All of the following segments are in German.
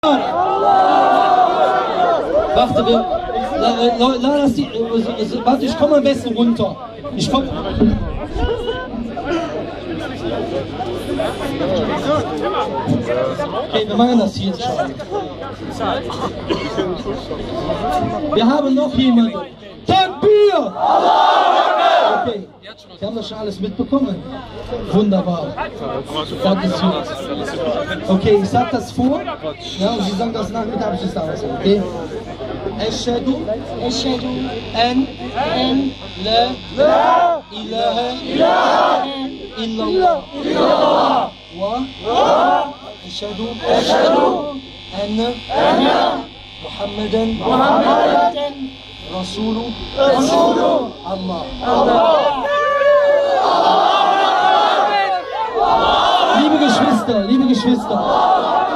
Warte, warte, ich komme am besten runter. Ich komme. Okay, wir machen das hier schon. Wir haben noch jemanden. Takbir! Okay, Sie haben das schon alles mitbekommen. Wunderbar. Okay, ich sag das vor. Ja, und Sie sagen das nach mit Abschluss aus. Okay? Eschhedü en la ilahe illallah wa eşhedü enne Muhammeden Resulü Allah. Liebe Geschwister,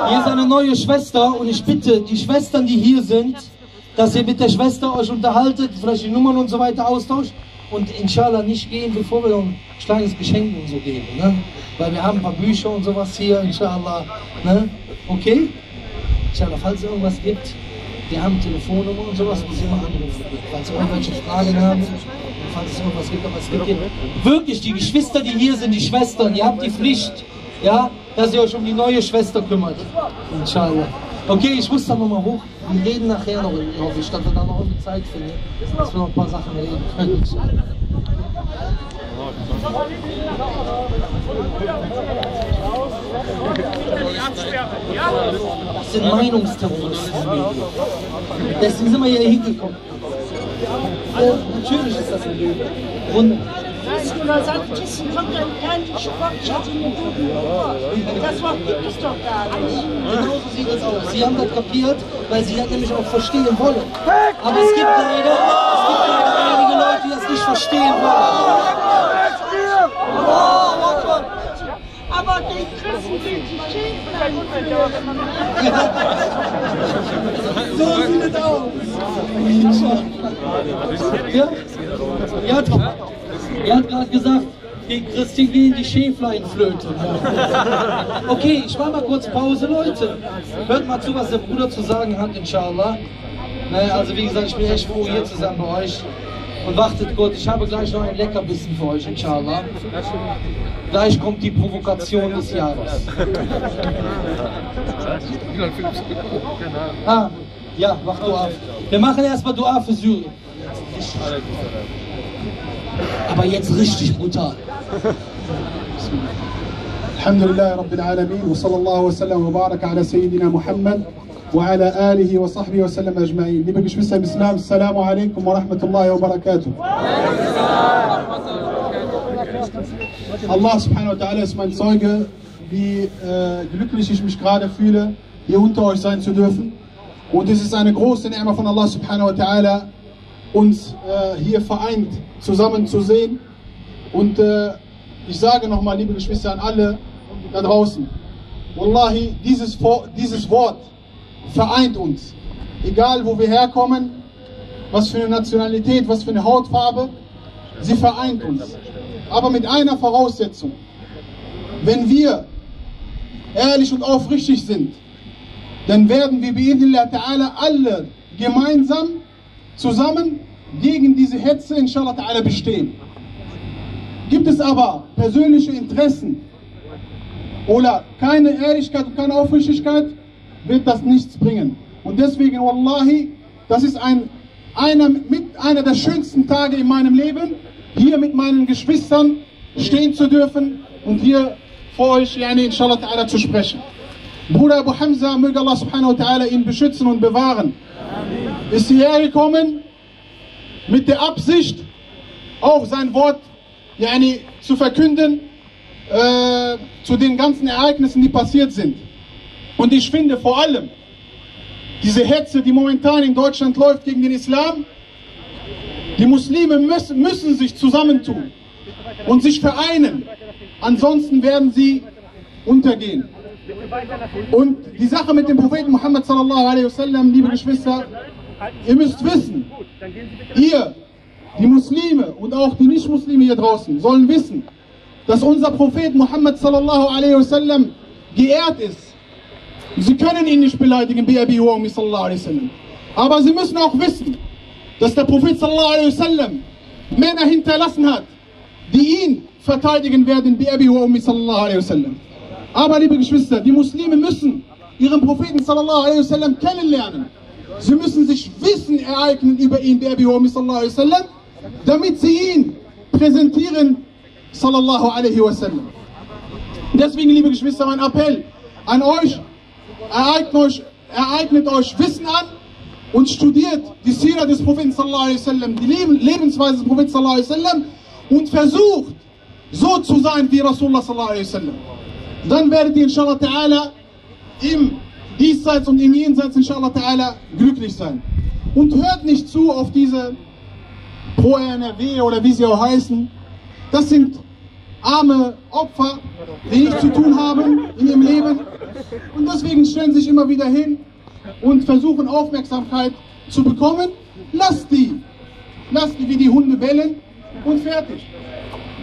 hier ist eine neue Schwester und ich bitte die Schwestern, die hier sind, dass ihr mit der Schwester euch unterhaltet, vielleicht die Nummern und so weiter austauscht und inshallah nicht gehen, bevor wir ein kleines Geschenk und so geben, ne? Weil wir haben ein paar Bücher und sowas hier, inshallah, ne? Okay? Inshallah, falls es irgendwas gibt, wir haben Telefonnummer und sowas, muss ich mal anrufen, falls ihr irgendwelche Fragen habt, falls es irgendwas gibt, aber es gibt hier wirklich die Geschwister, die hier sind, die Schwestern, ihr habt die Pflicht, ja, dass ihr euch um die neue Schwester kümmert, inshallah. Okay, ich muss da nochmal hoch. Wir reden nachher noch, hoffe ich, dass wir da noch eine Zeit finden, dass wir noch ein paar Sachen reden können. Das sind Meinungsterroristen. Deswegen sind wir hier hingekommen. Natürlich ist das ein Leben. Wunderbar. Das Wort gibt es doch gar nicht. Genau so sieht es aus. Sie haben das kapiert, weil Sie das nämlich auch verstehen wollen. Aber es gibt leider einige Leute, die das nicht verstehen wollen. Aber die Christen sind die Schäfer. So sieht es aus. Ja? Er hat gerade gesagt, die Christen gehen die Schäfleinflöte. Okay, ich mache mal kurz Pause, Leute. Hört mal zu, was der Bruder zu sagen hat, inshallah. Naja, also wie gesagt, ich bin echt froh, hier zu sein bei euch. Und wartet kurz, ich habe gleich noch ein Leckerbissen für euch, inshallah. Gleich kommt die Provokation des Jahres. Ah, ja, mach Dua. Wir machen erstmal Dua für Syrien. Aber jetzt richtig brutal. Alhamdulillah Rabbil Alamin wa sallallahu wa sallam wa baraka ala Sayyidina Muhammad wa ala alihi wa sahbihi wa sallam ajma'in. Liebe Geschwister im Islam, Assalamu alaikum wa rahmatullahi wa barakatuh. Allah subhanahu wa ta'ala ist mein Zeuge, wie glücklich ich mich gerade fühle, hier unter euch sein zu dürfen. Und es ist eine große Ni'ma von Allah subhanahu wa ta'ala, uns hier vereint zusammen zu sehen. Und ich sage nochmal, liebe Geschwister, an alle da draußen, Wallahi, dieses Wort vereint uns. Egal wo wir herkommen, was für eine Nationalität, was für eine Hautfarbe, sie vereint uns. Aber mit einer Voraussetzung: Wenn wir ehrlich und aufrichtig sind, dann werden wir bi'idhnillah ta'ala alle gemeinsam zusammen gegen diese Hetze inshallah ta'ala bestehen. Gibt es aber persönliche Interessen oder keine Ehrlichkeit und keine Aufrichtigkeit, wird das nichts bringen. Und deswegen, wallahi, das ist einer der schönsten Tage in meinem Leben, hier mit meinen Geschwistern stehen zu dürfen und hier vor euch inshallah ta'ala zu sprechen. Bruder Abu Hamza, möge Allah subhanahu wa ta'ala ihn beschützen und bewahren, ist hierher gekommen mit der Absicht, auch sein Wort zu verkünden zu den ganzen Ereignissen, die passiert sind. Und ich finde vor allem, diese Hetze, die momentan in Deutschland läuft gegen den Islam, die Muslime müssen sich zusammentun und sich vereinen, ansonsten werden sie untergehen. Und die Sache mit dem Propheten Muhammad sallallahu alaihi wasallam, liebe Geschwister, ihr müsst wissen, ihr, die Muslime und auch die Nicht-Muslime hier draußen, sollen wissen, dass unser Prophet Muhammad sallallahu alaihi wasallam geehrt ist Sie können ihn nicht beleidigen, bi-abi wa ummi sallallahu alaihi wasallam. Aber sie müssen auch wissen, dass der Prophet sallallahu alaihi wasallam Männer hinterlassen hat, die ihn verteidigen werden, bi-abi wa ummi sallallahu alaihi wasallam. Aber liebe Geschwister, die Muslime müssen ihren Propheten sallallahu alaihi wasallam kennenlernen. Sie müssen sich Wissen ereignen über ihn, bi-abi wa ummi sallallahu alaihi wasallam, damit sie ihn präsentieren, sallallahu alaihi wasallam. Deswegen, liebe Geschwister, mein Appell an euch, ereignet euch Wissen an und studiert die Sira des Propheten sallallahu alaihi wasallam, die Lebensweise des Propheten sallallahu alaihi wasallam und versucht, so zu sein wie Rasulullah sallallahu alaihi wasallam. Dann werdet ihr inshallah ta'ala im Diesseits und im Jenseits inshallah ta'ala glücklich sein. Und hört nicht zu auf diese Pro-NRW oder wie sie auch heißen. Das sind arme Opfer, die nichts zu tun haben in ihrem Leben. Und deswegen stellen sie sich immer wieder hin und versuchen Aufmerksamkeit zu bekommen. Lasst die wie die Hunde bellen und fertig.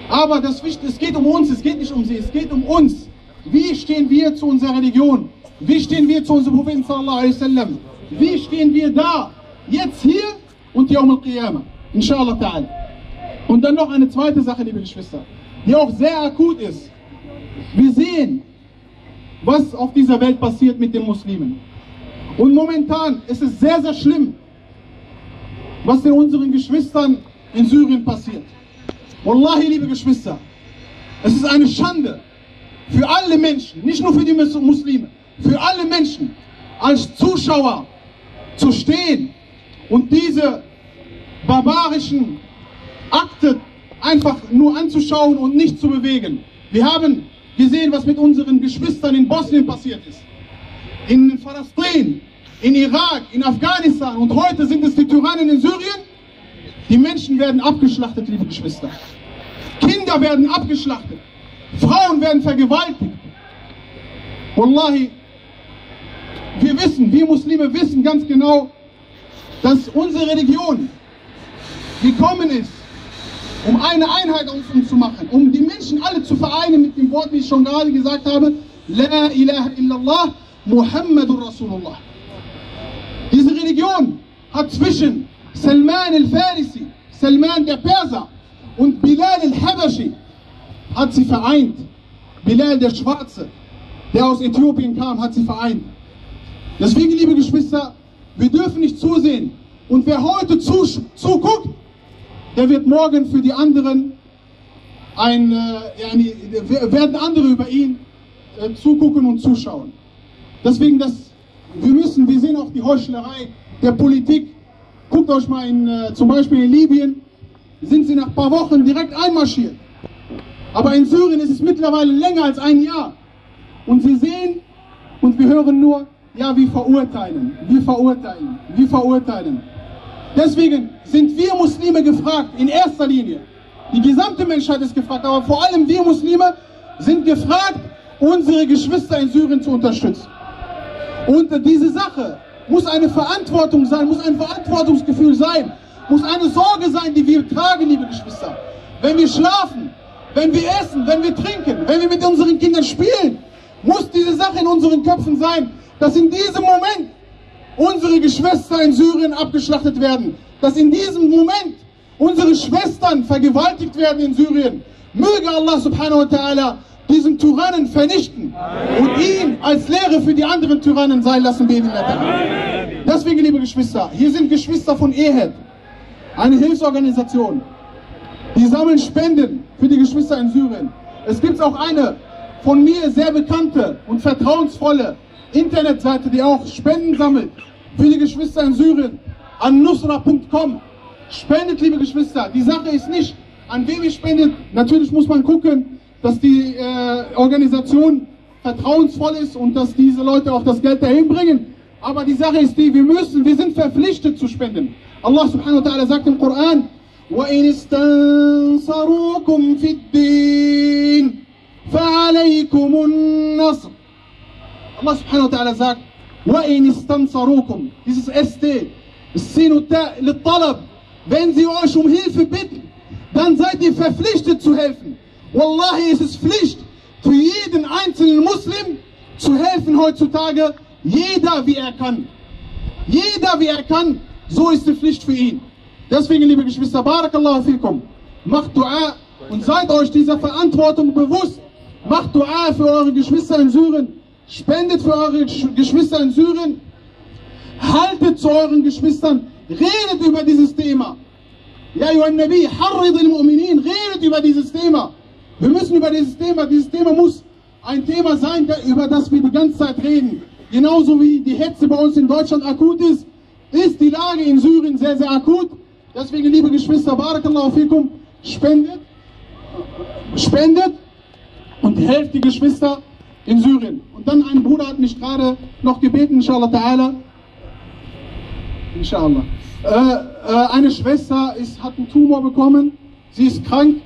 Aber das Wichtige, es geht um uns, es geht nicht um sie, es geht um uns. Wie stehen wir zu unserer Religion? Wie stehen wir zu unserem Propheten sallallahu alaihi wasallam? Wie stehen wir da? Jetzt hier und Yawm al-Qiyamah. Inshallah ta'ala. Und dann noch eine zweite Sache, liebe Geschwister, die auch sehr akut ist. Wir sehen, was auf dieser Welt passiert mit den Muslimen. Und momentan ist es sehr, sehr schlimm, was in unseren Geschwistern in Syrien passiert. Wallahi, liebe Geschwister, es ist eine Schande für alle Menschen, nicht nur für die Muslime, für alle Menschen, als Zuschauer zu stehen und diese barbarischen Akte einfach nur anzuschauen und nicht zu bewegen. Wir haben gesehen, was mit unseren Geschwistern in Bosnien passiert ist, in Palästina, in Irak, in Afghanistan und heute sind es die Tyrannen in Syrien. Die Menschen werden abgeschlachtet, liebe Geschwister. Kinder werden abgeschlachtet. Frauen werden vergewaltigt. Wallahi, wir Muslime wissen ganz genau, dass unsere Religion gekommen ist, um eine Einheit aus uns zu machen, um die Menschen alle zu vereinen mit dem Wort, wie ich schon gerade gesagt habe, La ilaha illallah, Muhammadur Rasulullah. Diese Religion hat zwischen Salman al-Farisi, Salman der Perser und Bilal al-Habashi hat sie vereint. Bilal der Schwarze, der aus Äthiopien kam, hat sie vereint. Deswegen, liebe Geschwister, wir dürfen nicht zusehen. Und wer heute zuguckt, der wird morgen für die anderen werden andere über ihn zugucken und zuschauen. Deswegen, wir sehen auch die Heuchlerei der Politik. Guckt euch mal zum Beispiel in Libyen, sind sie nach ein paar Wochen direkt einmarschiert. Aber in Syrien ist es mittlerweile länger als ein Jahr. Und wir sehen und wir hören nur, ja, wir verurteilen, wir verurteilen, wir verurteilen. Deswegen sind wir Muslime gefragt, in erster Linie. Die gesamte Menschheit ist gefragt, aber vor allem wir Muslime sind gefragt, unsere Geschwister in Syrien zu unterstützen. Und diese Sache muss eine Verantwortung sein, muss ein Verantwortungsgefühl sein, muss eine Sorge sein, die wir tragen, liebe Geschwister. Wenn wir schlafen, wenn wir essen, wenn wir trinken, wenn wir mit unseren Kindern spielen, muss diese Sache in unseren Köpfen sein, dass in diesem Moment unsere Geschwister in Syrien abgeschlachtet werden, dass in diesem Moment unsere Schwestern vergewaltigt werden in Syrien. Möge Allah subhanahu wa ta'ala diesen Tyrannen vernichten und ihn als Lehre für die anderen Tyrannen sein lassen. Deswegen, liebe Geschwister, hier sind Geschwister von EHED, eine Hilfsorganisation, die sammeln Spenden für die Geschwister in Syrien. Es gibt auch eine von mir sehr bekannte und vertrauensvolle Internetseite, die auch Spenden sammelt für die Geschwister in Syrien, an nusra.com. Spendet, liebe Geschwister. Die Sache ist nicht, an wen wir spendet. Natürlich muss man gucken, dass die Organisation vertrauensvoll ist und dass diese Leute auch das Geld dahin bringen. Aber die Sache ist die, wir sind verpflichtet zu spenden. Allah subhanahu wa ta'ala sagt im Koran, وَإِنِ اسْتَنْصَرُوكُمْ فِي الدِّينِ فَعَلَيْكُمُ النَّصْرُ. Allah subhanahu wa ta'ala sagt, وَإِنِ اسْتَنْصَرُوكُمْ, dieses ST, Talab, wenn sie euch um Hilfe bitten, dann seid ihr verpflichtet zu helfen. Wallahi, ist es Pflicht für jeden einzelnen Muslim zu helfen heutzutage, Jeder wie er kann. Jeder wie er kann, so ist die Pflicht für ihn. Deswegen, liebe Geschwister, Barakallahu fikum, macht Dua und seid euch dieser Verantwortung bewusst. Macht Dua für eure Geschwister in Syrien. Spendet für eure Geschwister in Syrien. Haltet zu euren Geschwistern. Redet über dieses Thema. Ja, Ayyuhan Nabi, harrid al-Mu'minin, redet über dieses Thema. Wir müssen über dieses Thema muss ein Thema sein, über das wir die ganze Zeit reden. Genauso wie die Hetze bei uns in Deutschland akut ist, ist die Lage in Syrien sehr, sehr akut. Deswegen, liebe Geschwister, Barakallahu fikum, spendet und helft die Geschwister in Syrien. Und dann ein Bruder hat mich gerade noch gebeten, inshallah ta'ala, inshallah. Eine Schwester hat einen Tumor bekommen, sie ist krank,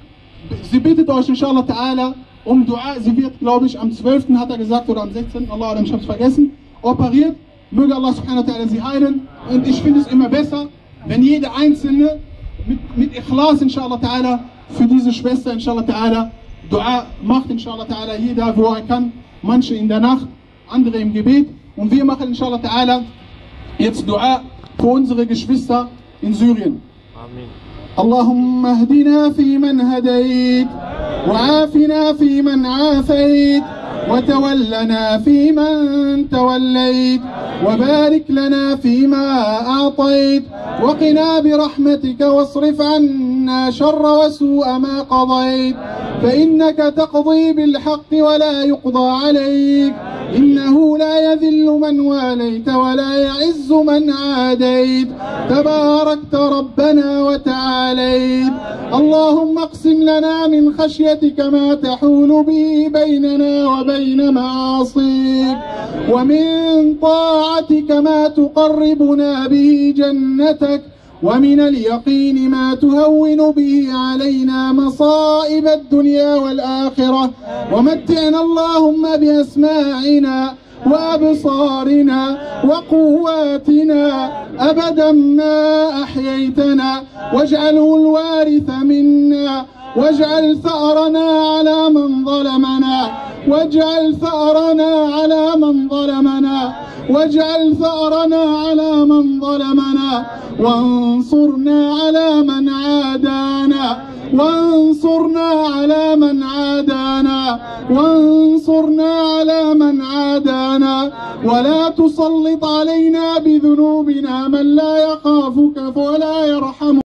sie bittet euch inshallah ta'ala um Dua, sie wird, glaube ich, am 12. hat er gesagt, oder am 16. Allah, ich habe es vergessen, operiert, möge Allah subhanahu wa ta'ala sie heilen. Und ich finde es immer besser, wenn jeder Einzelne mit Ikhlas inshallah ta'ala für diese Schwester inshallah ta'ala Dua macht inshallah ta'ala, jeder wo er kann, manche in der Nacht, andere im Gebet. Und wir machen inshallah ta'ala jetzt Dua für unsere Geschwister in Syrien. Amen. اللهم اهدنا فيمن هديت وعافنا فيمن عافيت وتولنا فيمن توليت وبارك لنا فيما أعطيت وقنا برحمتك واصرف عنا شر وسوء ما قضيت فإنك تقضي بالحق ولا يقضى عليك إنه لا يذل من واليت ولا يعز من عاديت تباركت ربنا وتعاليت اللهم اقسم لنا من خشيتك ما تحول به بيننا وبين معاصيك ومن طاعتك ما تقربنا به جنتك ومن اليقين ما تهون به علينا مصائب الدنيا والآخرة ومتعنا اللهم بأسماعنا وأبصارنا وقواتنا أبدا ما أحييتنا واجعله الوارث منا واجعل ثأرنا على من ظلمنا واجعل ثأرنا على من ظلمنا واجعل ثأرنا على من ظلمنا وانصرنا على من عادانا وانصرنا على من عادانا وانصرنا على من عادانا ولا تسلط علينا بذنوبنا من لا يخافك ولا يرحمنا.